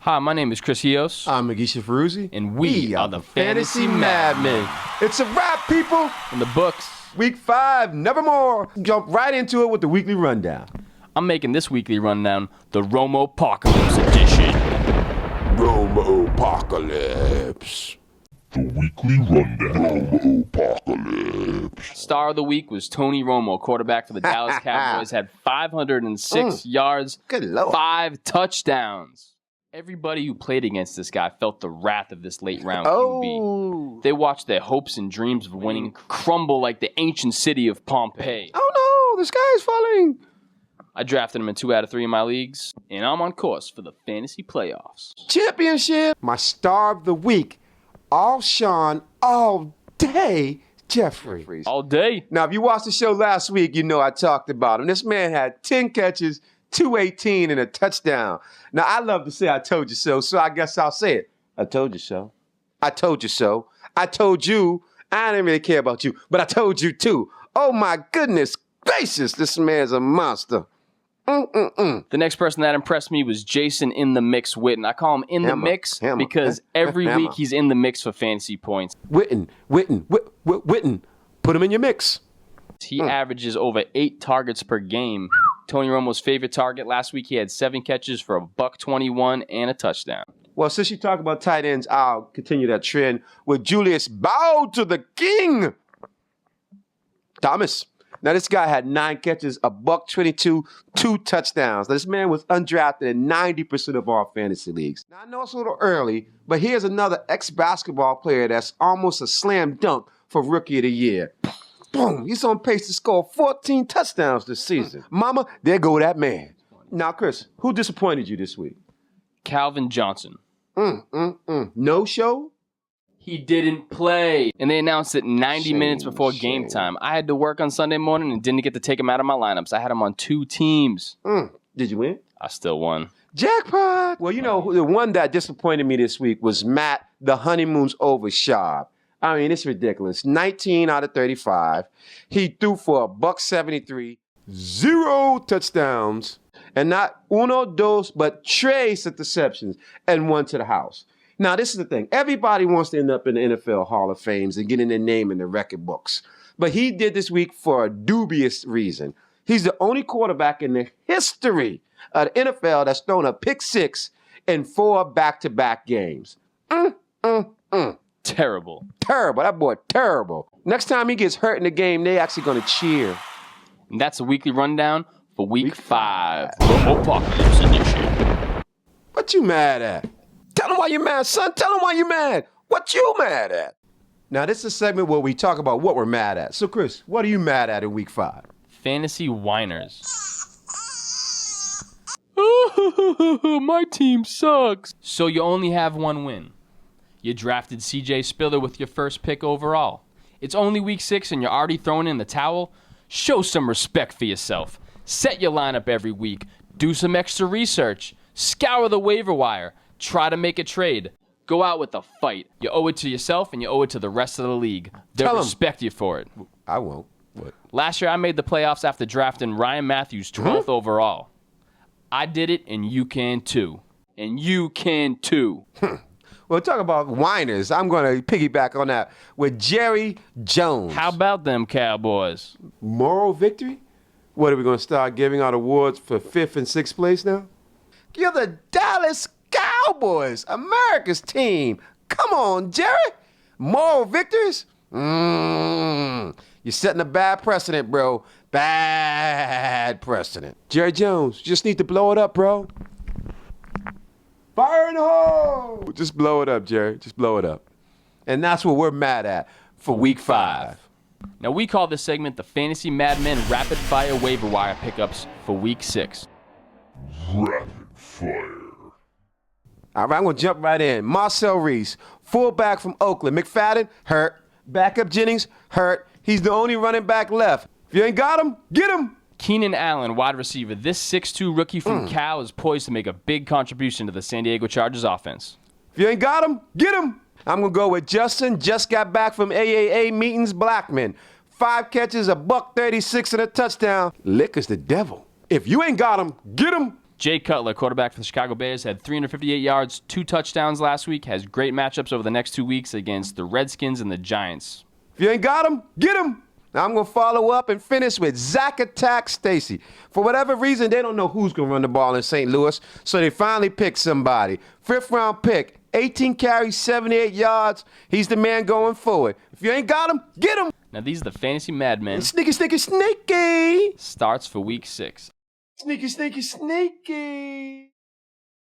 Hi, my name is Chris Hios. I'm Magisha Ferruzzi. And we are the Fantasy Madmen. It's a wrap, people. In the books. Week 5, nevermore. Jump right into it with the weekly rundown. I'm making this weekly rundown the Romopocalypse edition. Romopocalypse. The weekly rundown. Romopocalypse. Star of the week was Tony Romo, quarterback for the Dallas Cowboys, had 506 yards, Good Lord. 5 touchdowns. Everybody who played against this guy felt the wrath of this late-round QB. They watched their hopes and dreams of winning crumble like the ancient city of Pompeii. Oh no, the sky is falling. I drafted him in 2 out of 3 of my leagues, and I'm on course for the fantasy playoffs. Championship. My star of the week, Alshon all day Jeffries. All day. Now, if you watched the show last week, you know I talked about him. This man had 10 catches, 218, and a touchdown. Now, I love to say I told you so I guess I'll say it. I told you so. I told you so. I told you. I didn't really care about you, but I told you too. Oh, my goodness gracious, this man's a monster. The next person that impressed me was Jason in the Mix Witten. I call him in the mix because every week he's in the mix for fantasy points. Witten. Put him in your mix. He averages over 8 targets per game. Tony Romo's favorite target last week, he had 7 catches for $121 and a touchdown. Well, since you talk about tight ends, I'll continue that trend with Julius Bow to the King. Thomas. Now, this guy had 9 catches, $122, 2 touchdowns. Now, this man was undrafted in 90% of our fantasy leagues. Now, I know it's a little early, but here's another ex-basketball player that's almost a slam dunk for Rookie of the Year. Boom, he's on pace to score 14 touchdowns this season. Mama, there go that man. Now, Chris, who disappointed you this week? Calvin Johnson. No show? He didn't play. And they announced it 90 minutes before game time. I had to work on Sunday morning and didn't get to take him out of my lineups. I had him on 2 teams. Did you win? I still won. Jackpot! Well, you know, the one that disappointed me this week was Matt, the honeymoon's over Schaub. I mean, it's ridiculous. 19 out of 35. He threw for $173, 0 touchdowns, and not uno, dos, but tres interceptions, and 1 to the house. Now, this is the thing. Everybody wants to end up in the NFL Hall of Fames and getting their name in the record books. But he did this week for a dubious reason. He's the only quarterback in the history of the NFL that's thrown a pick 6 in 4 back-to-back games. Terrible. Terrible. That boy, terrible. Next time he gets hurt in the game, they actually going to cheer. And that's a weekly rundown for week 5. Romopocalypse edition. What you mad at? Tell him why you mad, son. Tell him why you mad. What you mad at? Now, this is a segment where we talk about what we're mad at. So, Chris, what are you mad at in week 5? Fantasy whiners. My team sucks. So you only have 1 win. You drafted CJ Spiller with your first pick overall. It's only week 6 and you're already throwing in the towel? Show some respect for yourself. Set your lineup every week. Do some extra research. Scour the waiver wire. Try to make a trade. Go out with a fight. You owe it to yourself and you owe it to the rest of the league. They'll respect you for it. I won't. What? Last year I made the playoffs after drafting Ryan Matthews 12th overall. I did it and you can too. And you can too. Well, talk about whiners. I'm going to piggyback on that with Jerry Jones. How about them Cowboys? Moral victory? What, are we going to start giving out awards for 5th and 6th place now? You're the Dallas Cowboys, America's team. Come on, Jerry. Moral victories? You're setting a bad precedent, bro. Bad precedent. Jerry Jones, you just need to blow it up, bro. Fire in the hole! Just blow it up, Jerry. Just blow it up. And that's what we're mad at for week 5. Now, we call this segment the Fantasy Madmen Rapid Fire Waiver Wire Pickups for week 6. Rapid fire. All right, I'm going to jump right in. Marcel Reese, fullback from Oakland. McFadden, hurt. Backup Jennings, hurt. He's the only running back left. If you ain't got him, get him. Keenan Allen, wide receiver. This 6'2 rookie from Cal is poised to make a big contribution to the San Diego Chargers offense. If you ain't got him, get him. I'm going to go with Justin, just got back from AAA meetings, Blackman. 5 catches, $136 and a touchdown. Liquor's the devil. If you ain't got him, get him. Jay Cutler, quarterback for the Chicago Bears, had 358 yards, 2 touchdowns last week, has great matchups over the next 2 weeks against the Redskins and the Giants. If you ain't got him, get him. Now I'm going to follow up and finish with Zach Attack Stacy. For whatever reason, they don't know who's going to run the ball in St. Louis, so they finally picked somebody. 5th round pick, 18 carries, 78 yards. He's the man going forward. If you ain't got him, get him. Now these are the fantasy madmen. Sneaky, sneaky, sneaky. Starts for week 6. Sneaky, sneaky, sneaky.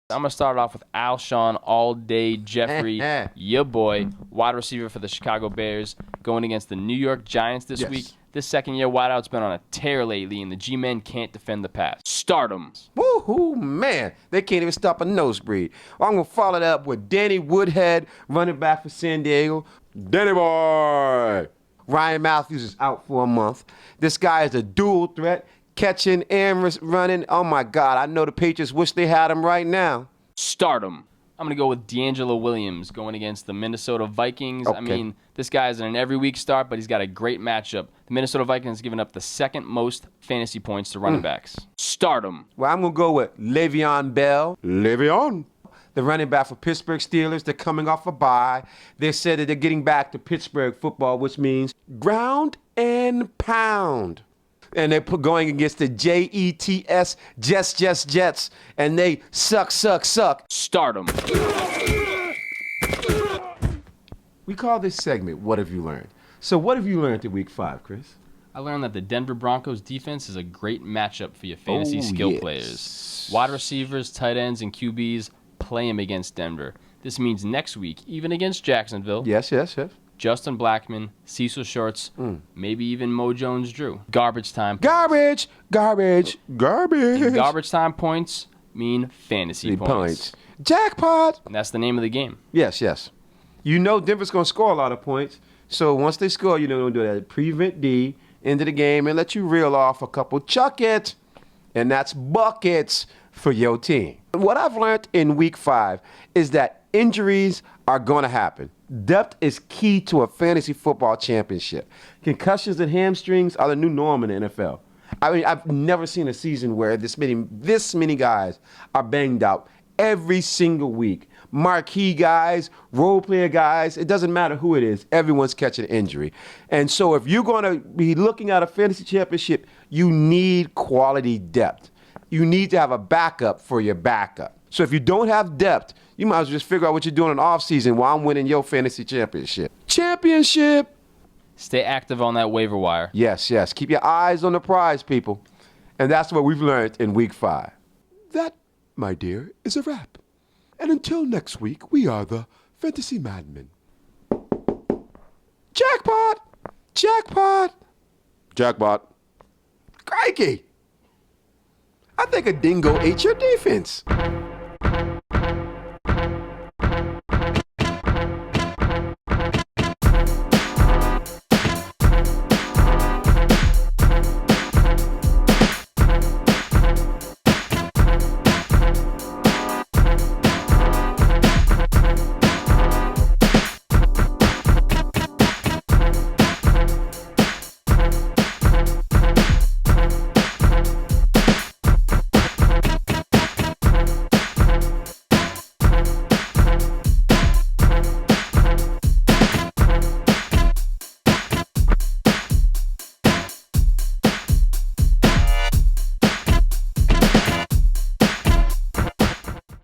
I'm going to start off with Alshon All-Day Jeffrey, your boy, wide receiver for the Chicago Bears, going against the New York Giants this week. This second-year wideout's been on a tear lately, and the G-men can't defend the pass. Start him. Woo-hoo, man. They can't even stop a nosebleed. Well, I'm going to follow that up with Danny Woodhead, running back for San Diego. Danny boy. Ryan Matthews is out for a month. This guy is a dual threat. Catching and running. Oh, my God. I know the Patriots wish they had him right now. Start him. I'm going to go with D'Angelo Williams going against the Minnesota Vikings. Okay. I mean, this guy's in an every-week start, but he's got a great matchup. The Minnesota Vikings have given up the 2nd most fantasy points to running backs. Start him. Well, I'm going to go with Le'Veon Bell. Le'Veon. The running back for Pittsburgh Steelers. They're coming off a bye. They said that they're getting back to Pittsburgh football, which means ground and pound. And they're going against the Jets, Jets, and they suck. Start them. We call this segment, What Have You Learned? So what have you learned in week 5, Chris? I learned that the Denver Broncos defense is a great matchup for your fantasy skill players. Wide receivers, tight ends, and QBs, play them against Denver. This means next week, even against Jacksonville. Yes. Justin Blackman, Cecil Shorts, maybe even Mo Jones-Drew. Garbage time. Garbage. And garbage time points mean fantasy points. Jackpot. And that's the name of the game. Yes. You know Denver's going to score a lot of points. So once they score, you know they're going to do that prevent D into the game and let you reel off a couple chuck it. And that's buckets for your team. What I've learned in week 5 is that injuries are going to happen. Depth is key to a fantasy football championship. Concussions and hamstrings are the new norm in the NFL. I mean, I've never seen a season where this many guys are banged out every single week. Marquee guys, role player guys, it doesn't matter who it is. Everyone's catching an injury. And so if you're going to be looking at a fantasy championship, you need quality depth. You need to have a backup for your backup. So if you don't have depth, you might as well just figure out what you're doing in the offseason while I'm winning your fantasy championship. Stay active on that waiver wire. Yes. Keep your eyes on the prize, people. And that's what we've learned in week 5. That, my dear, is a wrap. And until next week, we are the Fantasy Madmen. Jackpot. Crikey. I think a dingo ate your defense.